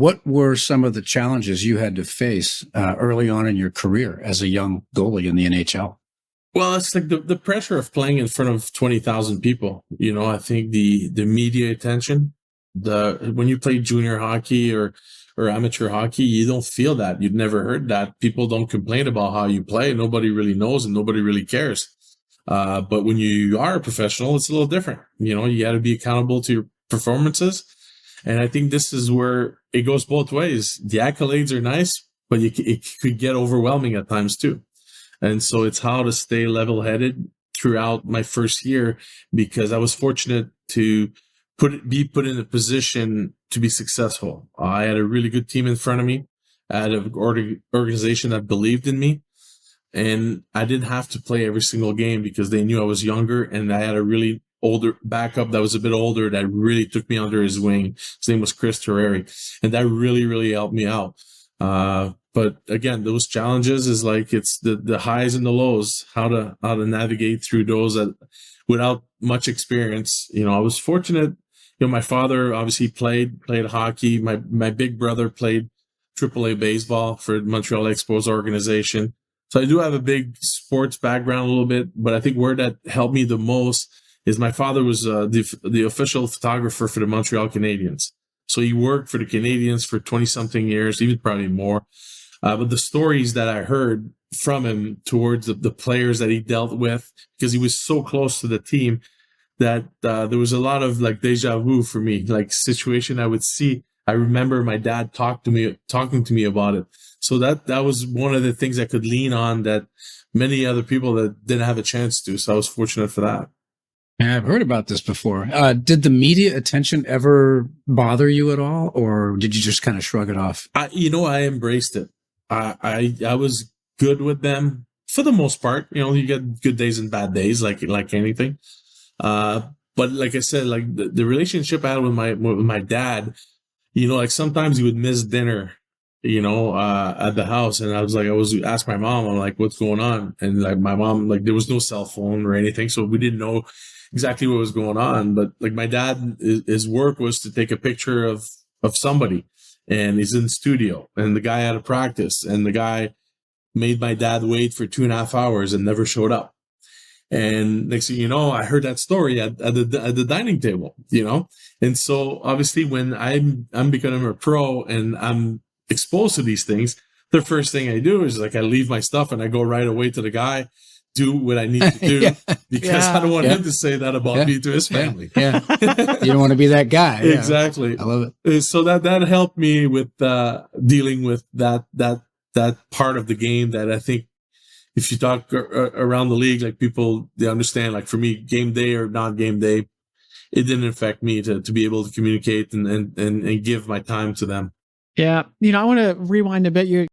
what were some of the challenges you had to face early on in your career as a young goalie in the NHL? Well, it's like the pressure of playing in front of 20,000 people. I think the media attention, when you play junior hockey or amateur hockey, you don't feel that. You've never heard that. People don't complain about how you play. Nobody really knows and nobody really cares. But when you are a professional, it's a little different. You got to be accountable to your performances. And I think this is where it goes both ways. The accolades are nice, but it could get overwhelming at times too. And so it's how to stay level-headed throughout my first year, because I was fortunate to be put in a position to be successful. I had a really good team in front of me. I had an organization that believed in me, and I didn't have to play every single game because they knew I was younger, and I had a really older backup that was a bit older that really took me under his wing. His name was Chris Terreri, and that really, really helped me out. But again, those challenges is like, it's the highs and the lows, how to navigate through those without much experience. I was fortunate. My father obviously played hockey. My big brother played AAA baseball for the Montreal Expos organization. So I do have a big sports background a little bit, but I think where that helped me the most is my father was the official photographer for the Montreal Canadiens. So he worked for the Canadiens for 20-something years, even probably more. But the stories that I heard from him towards the players that he dealt with, because he was so close to the team, that there was a lot of like deja vu for me, like situation I would see. I remember my dad talking to me about it. So that was one of the things I could lean on that many other people that didn't have a chance to. So I was fortunate for that. I've heard about this before. Did the media attention ever bother you at all, or did you just kind of shrug it off? I embraced it. I was good with them for the most part. You get good days and bad days, like anything. But like I said, like the relationship I had with my dad, like sometimes he would miss dinner, at the house, and I was ask my mom, I'm like, what's going on? And like my mom, like there was no cell phone or anything, so we didn't know exactly what was going on. But like my dad, his work was to take a picture of somebody, and he's in the studio, and the guy had a practice, and the guy made my dad wait for 2.5 hours and never showed up. And next thing you know, I heard that story at the dining table, and so obviously when I'm becoming a pro and I'm exposed to these things, the first thing I do is like I leave my stuff and I go right away to the guy, do what I need to do, because I don't want him to say that about me to his family. You don't want to be that guy. Exactly. I love it. So that helped me with dealing with that part of the game that I think if you talk around the league, like people, they understand, like for me, game day or not game day, it didn't affect me to be able to communicate and give my time to them. Yeah. I want to rewind a bit.